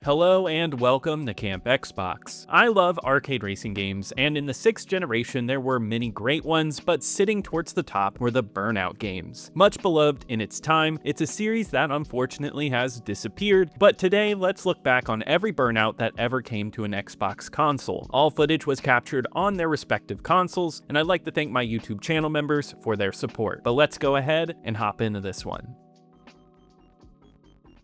Hello and welcome to Camp Xbox. I love arcade racing games, and in the 6th generation there were many great ones, but sitting towards the top were the Burnout games. Much beloved in its time, it's a series that unfortunately has disappeared, but today let's look back on every Burnout that ever came to an Xbox console. All footage was captured on their respective consoles, and I'd like to thank my YouTube channel members for their support. But let's go ahead and hop into this one.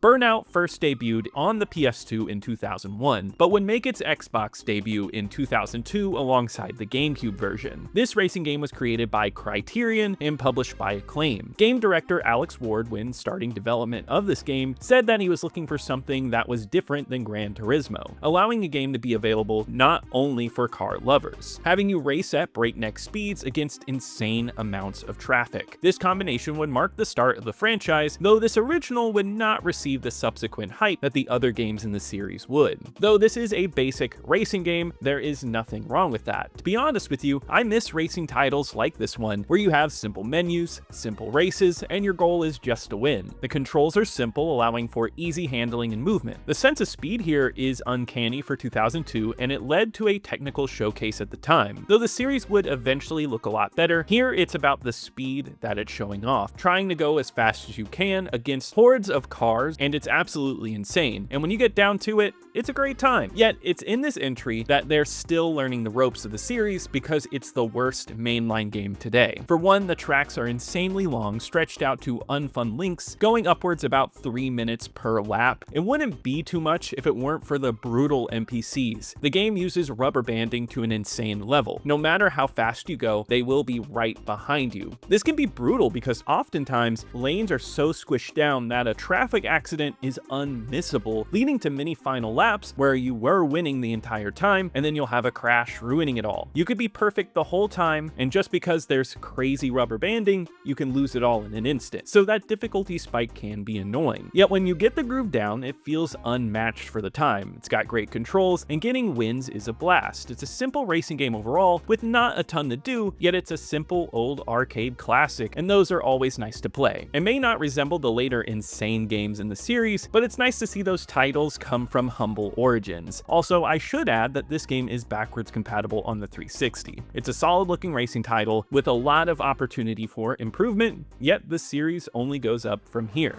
Burnout first debuted on the PS2 in 2001, but would make its Xbox debut in 2002 alongside the GameCube version. This racing game was created by Criterion and published by Acclaim. Game director Alex Ward, when starting development of this game, said that he was looking for something that was different than Gran Turismo, allowing the game to be available not only for car lovers, having you race at breakneck speeds against insane amounts of traffic. This combination would mark the start of the franchise, though this original would not receive the subsequent hype that the other games in the series would. Though this is a basic racing game, there is nothing wrong with that. To be honest with you, I miss racing titles like this one, where you have simple menus, simple races, and your goal is just to win. The controls are simple, allowing for easy handling and movement. The sense of speed here is uncanny for 2002, and it led to a technical showcase at the time. Though the series would eventually look a lot better, here it's about the speed that it's showing off, trying to go as fast as you can against hordes of cars, and it's absolutely insane. And when you get down to it, it's a great time. Yet, it's in this entry that they're still learning the ropes of the series because it's the worst mainline game today. For one, the tracks are insanely long, stretched out to unfun lengths, going upwards about 3 minutes per lap. It wouldn't be too much if it weren't for the brutal NPCs. The game uses rubber banding to an insane level. No matter how fast you go, they will be right behind you. This can be brutal because oftentimes lanes are so squished down that a traffic accident is unmissable, leading to many final laps where you were winning the entire time, and then you'll have a crash ruining it all. You could be perfect the whole time, and just because there's crazy rubber banding, you can lose it all in an instant. So that difficulty spike can be annoying. Yet when you get the groove down, it feels unmatched for the time. It's got great controls, and getting wins is a blast. It's a simple racing game overall, with not a ton to do, yet it's a simple old arcade classic, and those are always nice to play. It may not resemble the later insane games in the series, but it's nice to see those titles come from humble origins. Also, I should add that this game is backwards compatible on the 360. It's a solid looking racing title with a lot of opportunity for improvement, yet the series only goes up from here.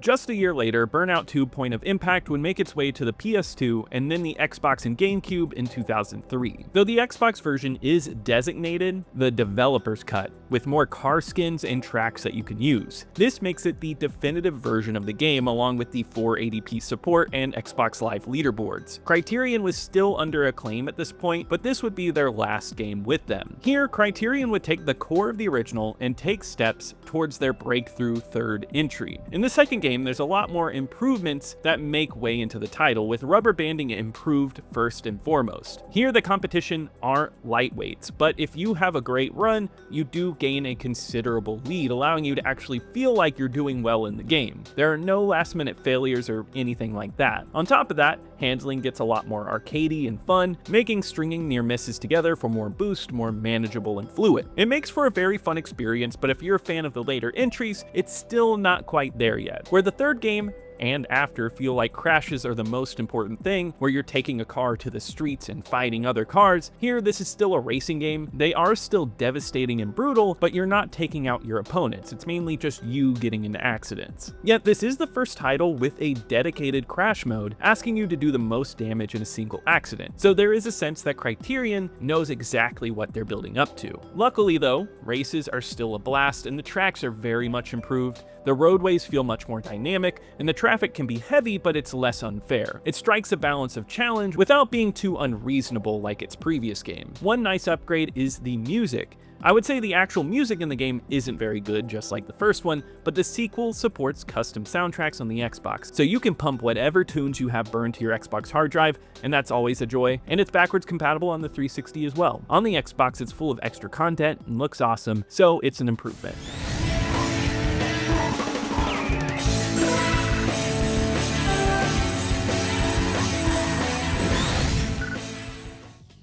Just a year later, Burnout 2 Point of Impact would make its way to the PS2 and then the Xbox and GameCube in 2003. Though the Xbox version is designated the developer's cut, with more car skins and tracks that you can use. This makes it the definitive version of the game, along with the 480p support and Xbox Live leaderboards. Criterion was still under Acclaim at this point, but this would be their last game with them. Here, Criterion would take the core of the original and take steps towards their breakthrough third entry. In the second game, there's a lot more improvements that make way into the title, with rubber banding improved first and foremost. Here, the competition aren't lightweights, but if you have a great run, you do gain a considerable lead, allowing you to actually feel like you're doing well in the game. There are no last-minute failures or anything like that. On top of that, handling gets a lot more arcadey and fun, making stringing near misses together for more boost more manageable and fluid. It makes for a very fun experience, but if you're a fan of the later entries, it's still not quite there yet. Where the third game and after feel like crashes are the most important thing, where you're taking a car to the streets and fighting other cars, here this is still a racing game. They are still devastating and brutal, but you're not taking out your opponents. It's mainly just you getting into accidents. Yet this is the first title with a dedicated crash mode, asking you to do the most damage in a single accident. So there is a sense that Criterion knows exactly what they're building up to. Luckily though, races are still a blast and the tracks are very much improved. The roadways feel much more dynamic, and the traffic can be heavy, but it's less unfair. It strikes a balance of challenge without being too unreasonable like its previous game. One nice upgrade is the music. I would say the actual music in the game isn't very good, just like the first one, but the sequel supports custom soundtracks on the Xbox, so you can pump whatever tunes you have burned to your Xbox hard drive, and that's always a joy, and it's backwards compatible on the 360 as well. On the Xbox, it's full of extra content and looks awesome, so it's an improvement.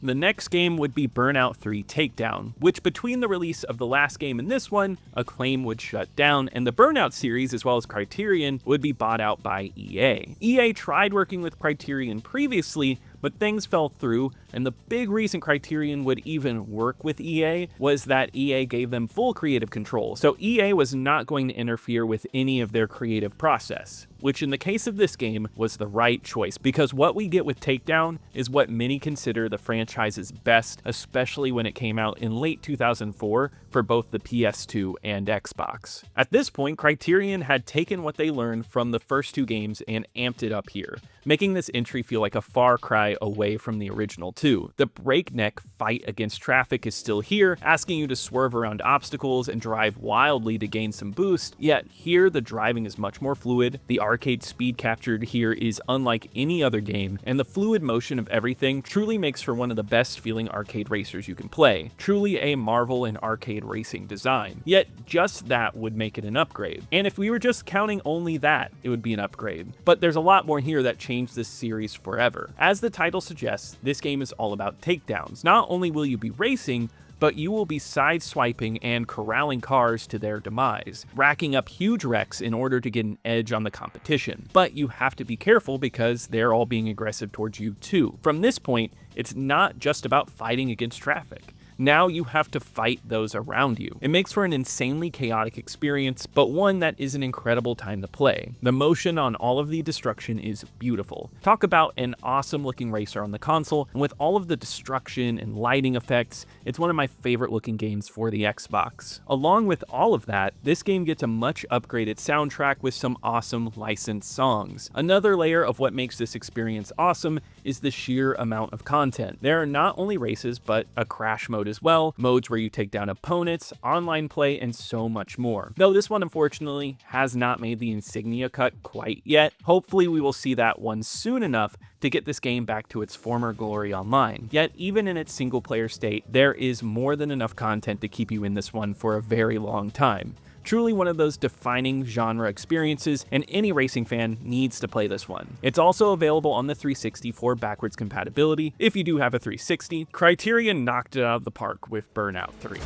The next game would be Burnout 3 Takedown, which between the release of the last game and this one, Acclaim would shut down, and the Burnout series as well as Criterion would be bought out by EA. EA tried working with Criterion previously, but things fell through, and the big reason Criterion would even work with EA was that EA gave them full creative control, so EA was not going to interfere with any of their creative process, which in the case of this game was the right choice, because what we get with Takedown is what many consider the franchise's best, especially when it came out in late 2004 for both the PS2 and Xbox. At this point, Criterion had taken what they learned from the first two games and amped it up here, making this entry feel like a far cry away from the original two. The breakneck fight against traffic is still here, asking you to swerve around obstacles and drive wildly to gain some boost, yet here the driving is much more fluid, the arcade speed captured here is unlike any other game, and the fluid motion of everything truly makes for one of the best feeling arcade racers you can play. Truly a marvel in arcade racing design. Yet just that would make it an upgrade. And if we were just counting only that, it would be an upgrade. But there's a lot more here that changed this series forever. As the title suggests, this game is all about takedowns. Not only will you be racing, but you will be sideswiping and corralling cars to their demise, racking up huge wrecks in order to get an edge on the competition. But you have to be careful because they're all being aggressive towards you too. From this point, it's not just about fighting against traffic. Now you have to fight those around you. It makes for an insanely chaotic experience, but one that is an incredible time to play. The motion on all of the destruction is beautiful. Talk about an awesome looking racer on the console, and with all of the destruction and lighting effects, it's one of my favorite looking games for the Xbox. Along with all of that, this game gets a much upgraded soundtrack with some awesome licensed songs. Another layer of what makes this experience awesome is the sheer amount of content. There are not only races, but a crash mode as well, modes where you take down opponents, online play, and so much more. Though this one unfortunately has not made the insignia cut quite yet. Hopefully we will see that one soon enough to get this game back to its former glory online. Yet even in its single player state, there is more than enough content to keep you in this one for a very long time. Truly one of those defining genre experiences, and any racing fan needs to play this one. It's also available on the 360 for backwards compatibility. If you do have a 360, Criterion knocked it out of the park with Burnout 3.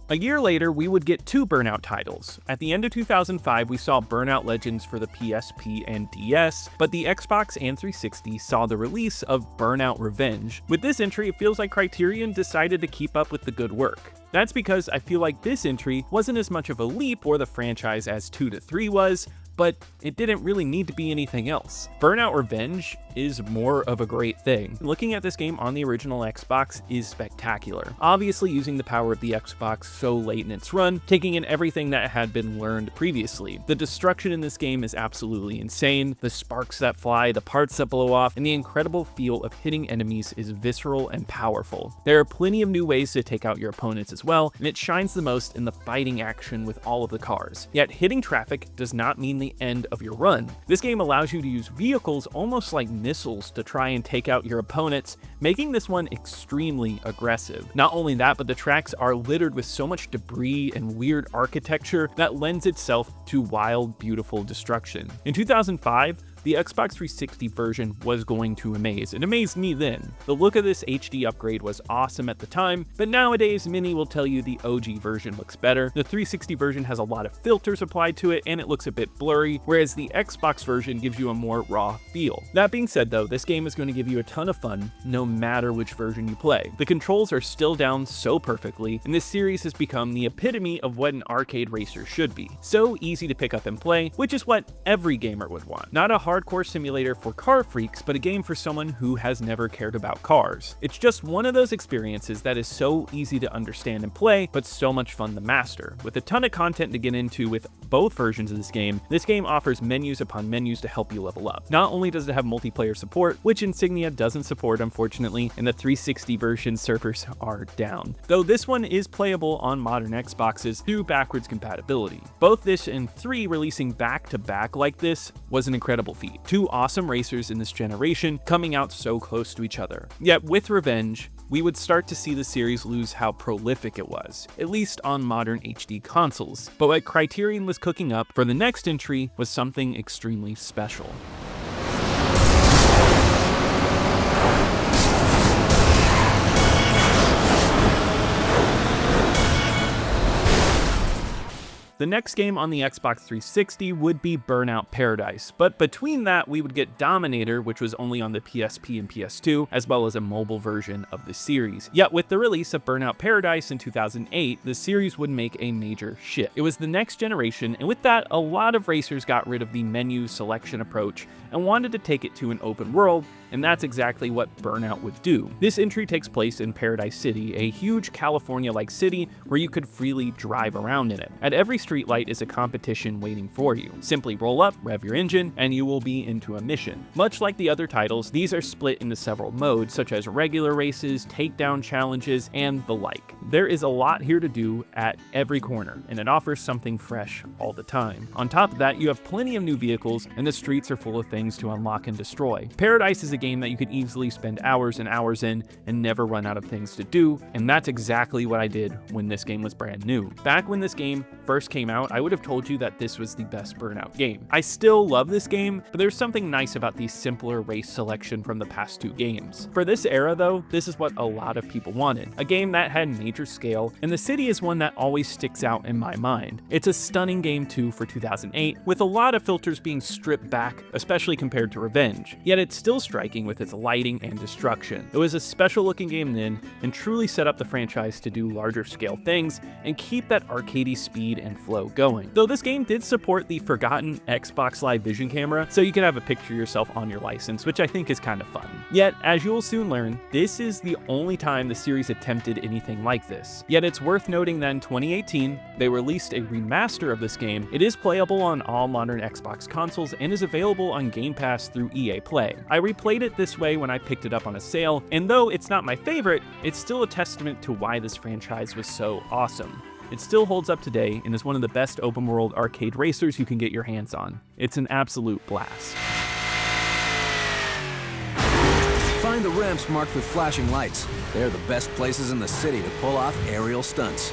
A year later, we would get two Burnout titles. At the end of 2005, we saw Burnout Legends for the PSP and DS, but the Xbox and 360 saw the release of Burnout Revenge. With this entry, it feels like Criterion decided to keep up with the good work. That's because I feel like this entry wasn't as much of a leap for the franchise as 2 to 3 was, but it didn't really need to be anything else. Burnout Revenge is more of a great thing. Looking at this game on the original Xbox is spectacular. Obviously using the power of the Xbox so late in its run, taking in everything that had been learned previously. The destruction in this game is absolutely insane, the sparks that fly, the parts that blow off, and the incredible feel of hitting enemies is visceral and powerful. There are plenty of new ways to take out your opponents as well, and it shines the most in the fighting action with all of the cars. Yet hitting traffic does not mean the end of your run. This game allows you to use vehicles almost like missiles to try and take out your opponents, making this one extremely aggressive. Not only that, but the tracks are littered with so much debris and weird architecture that lends itself to wild, beautiful destruction. In 2005, the Xbox 360 version was going to amaze. It amazed me then. The look of this HD upgrade was awesome at the time, but nowadays many will tell you the OG version looks better. The 360 version has a lot of filters applied to it and it looks a bit blurry, whereas the Xbox version gives you a more raw feel. That being said though, this game is going to give you a ton of fun no matter which version you play. The controls are still down so perfectly, and this series has become the epitome of what an arcade racer should be. So easy to pick up and play, which is what every gamer would want. Not a hardcore simulator for car freaks, but a game for someone who has never cared about cars. It's just one of those experiences that is so easy to understand and play, but so much fun to master. With a ton of content to get into with both versions of this game offers menus upon menus to help you level up. Not only does it have multiplayer support, which Insignia doesn't support unfortunately, and the 360 version servers are down, though this one is playable on modern Xboxes through backwards compatibility. Both this and 3 releasing back to back like this was an incredible feat. Two awesome racers in this generation coming out so close to each other. Yet with Revenge, we would start to see the series lose how prolific it was, at least on modern HD consoles. But what Criterion was cooking up for the next entry was something extremely special. The next game on the Xbox 360 would be Burnout Paradise, but between that we would get Dominator, which was only on the PSP and PS2, as well as a mobile version of the series. Yet with the release of Burnout Paradise in 2008, the series would make a major shift. It was the next generation, and with that, a lot of racers got rid of the menu selection approach and wanted to take it to an open world, and that's exactly what Burnout would do. This entry takes place in Paradise City, a huge California-like city where you could freely drive around in it. At every streetlight is a competition waiting for you. Simply roll up, rev your engine, and you will be into a mission. Much like the other titles, these are split into several modes, such as regular races, takedown challenges, and the like. There is a lot here to do at every corner, and it offers something fresh all the time. On top of that, you have plenty of new vehicles, and the streets are full of things to unlock and destroy. Paradise is a game that you could easily spend hours and hours in and never run out of things to do, and that's exactly what I did when this game was brand new. Back when this game first came out, I would have told you that this was the best Burnout game. I still love this game, but there's something nice about the simpler race selection from the past two games. For this era though, this is what a lot of people wanted. A game that had major scale, and the city is one that always sticks out in my mind. It's a stunning game too for 2008, with a lot of filters being stripped back, especially compared to Revenge. Yet it's still striking with its lighting and destruction. It was a special looking game then, and truly set up the franchise to do larger scale things and keep that arcadey speed and flow going. Though this game did support the forgotten Xbox Live Vision camera, so you could have a picture of yourself on your license, which I think is kind of fun. Yet, as you will soon learn, this is the only time the series attempted anything like this. Yet it's worth noting that in 2018, they released a remaster of this game. It is playable on all modern Xbox consoles and is available on Game Pass through EA Play. I replayed it this way when I picked it up on a sale, and though it's not my favorite, it's still a testament to why this franchise was so awesome. It still holds up today and is one of the best open world arcade racers you can get your hands on. It's an absolute blast. Find the ramps marked with flashing lights. They're the best places in the city to pull off aerial stunts.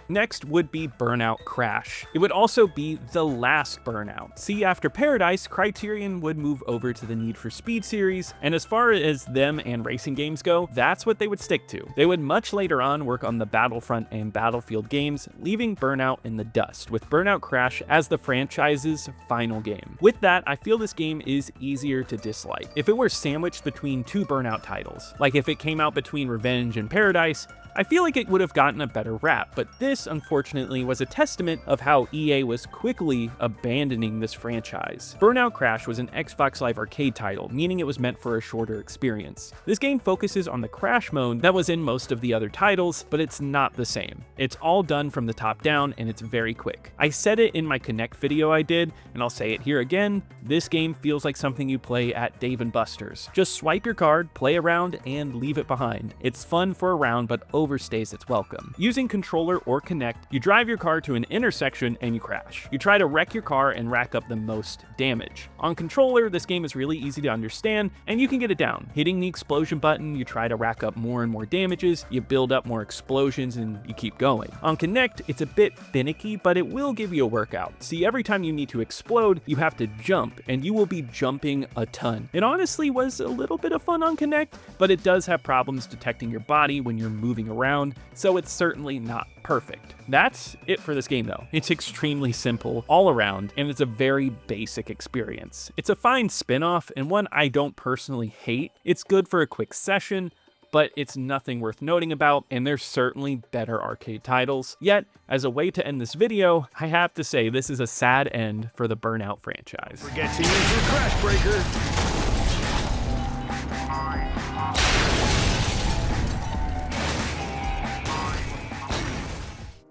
Next would be Burnout Crash. It would also be the last Burnout. See, after Paradise, Criterion would move over to the Need for Speed series, and as far as them and racing games go, that's what they would stick to. They would much later on work on the Battlefront and Battlefield games, leaving Burnout in the dust, with Burnout Crash as the franchise's final game. With that, I feel this game is easier to dislike. If it were sandwiched between two Burnout titles, like if it came out between Revenge and Paradise, I feel like it would have gotten a better rap, but this, unfortunately, was a testament of how EA was quickly abandoning this franchise. Burnout Crash was an Xbox Live Arcade title, meaning it was meant for a shorter experience. This game focuses on the crash mode that was in most of the other titles, but it's not the same. It's all done from the top down, and it's very quick. I said it in my Connect video I did, and I'll say it here again, this game feels like something you play at Dave & Buster's. Just swipe your card, play around, and leave it behind. It's fun for a round, but overstays its welcome. Using controller or Connect, you drive your car to an intersection and you crash. You try to wreck your car and rack up the most damage. On controller, this game is really easy to understand and you can get it down. Hitting the explosion button, you try to rack up more and more damages, you build up more explosions, and you keep going. On Connect, it's a bit finicky, but it will give you a workout. See, every time you need to explode, you have to jump, and you will be jumping a ton. It honestly was a little bit of fun on Connect, but it does have problems detecting your body when you're moving around, so it's certainly not perfect. That's it for this game though. It's extremely simple all around, and it's a very basic experience. It's a fine spin-off and one I don't personally hate. It's good for a quick session, but it's nothing worth noting about, and there's certainly better arcade titles. Yet, as a way to end this video, I have to say this is a sad end for the Burnout franchise. Forget to use your crash breaker.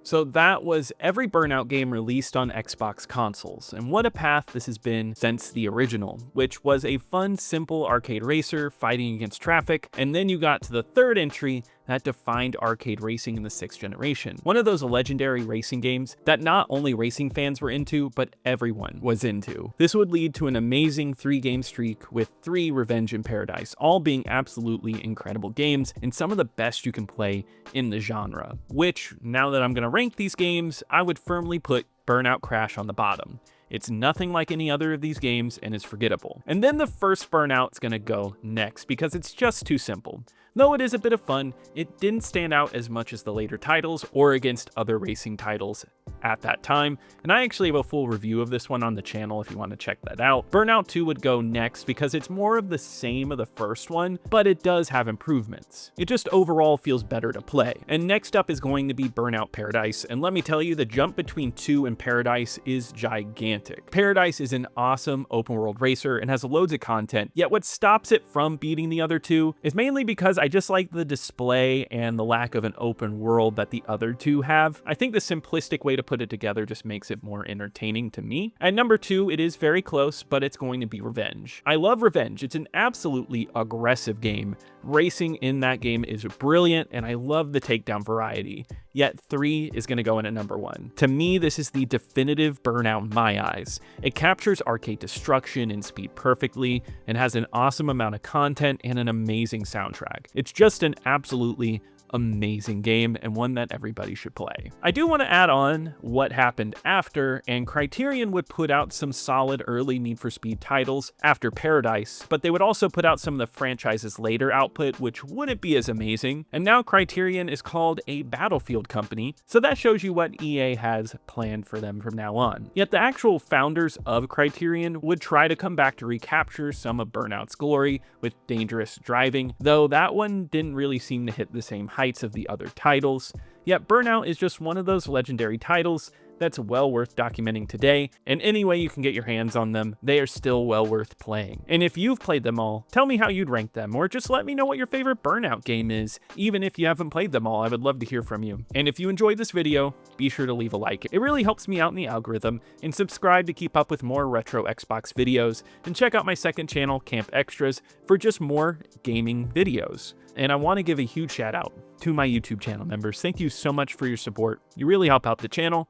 So that was every Burnout game released on Xbox consoles, and what a path this has been since the original, which was a fun, simple arcade racer fighting against traffic, and then you got to the third entry that defined arcade racing in the 6th generation. One of those legendary racing games that not only racing fans were into, but everyone was into. This would lead to an amazing 3-game streak with 3 Revenge and Paradise, all being absolutely incredible games and some of the best you can play in the genre. Which, now that I'm going to rank these games, I would firmly put Burnout Crash on the bottom. It's nothing like any other of these games and is forgettable. And then the first Burnout's gonna go next because it's just too simple. Though it is a bit of fun, it didn't stand out as much as the later titles or against other racing titles at that time, and I actually have a full review of this one on the channel if you want to check that out. Burnout 2 would go next because it's more of the same of the first one, but it does have improvements. It just overall feels better to play. And next up is going to be Burnout Paradise, and let me tell you, the jump between 2 and Paradise is gigantic. Paradise is an awesome open world racer and has loads of content, yet what stops it from beating the other two is mainly because I just like the display and the lack of an open world that the other two have. I think the simplistic way to put it together just makes it more entertaining to me. At number 2, it is very close, but it's going to be Revenge. I love Revenge. It's an absolutely aggressive game. Racing in that game is brilliant, and I love the takedown variety. Yet 3 is going to go in at number 1. To me, this is the definitive Burnout in my eyes. It captures arcade destruction and speed perfectly, and has an awesome amount of content and an amazing soundtrack. It's just an absolutely amazing game and one that everybody should play. I do want to add on what happened after, and Criterion would put out some solid early Need for Speed titles after Paradise, but they would also put out some of the franchise's later output, which wouldn't be as amazing. And now Criterion is called a Battlefield company, so that shows you what EA has planned for them from now on. Yet the actual founders of Criterion would try to come back to recapture some of Burnout's glory with Dangerous Driving, though that one didn't really seem to hit the same heights of the other titles. Yet Burnout is just one of those legendary titles that's well worth documenting today, and any way you can get your hands on them, they are still well worth playing. And if you've played them all, tell me how you'd rank them, or just let me know what your favorite Burnout game is. Even if you haven't played them all, I would love to hear from you. And if you enjoyed this video, be sure to leave a like. It really helps me out in the algorithm, and subscribe to keep up with more retro Xbox videos, and check out my second channel, Camp Extras, for just more gaming videos. And I want to give a huge shout out to my YouTube channel members. Thank you so much for your support. You really help out the channel.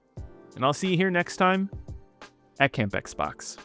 And I'll see you here next time at Camp Xbox.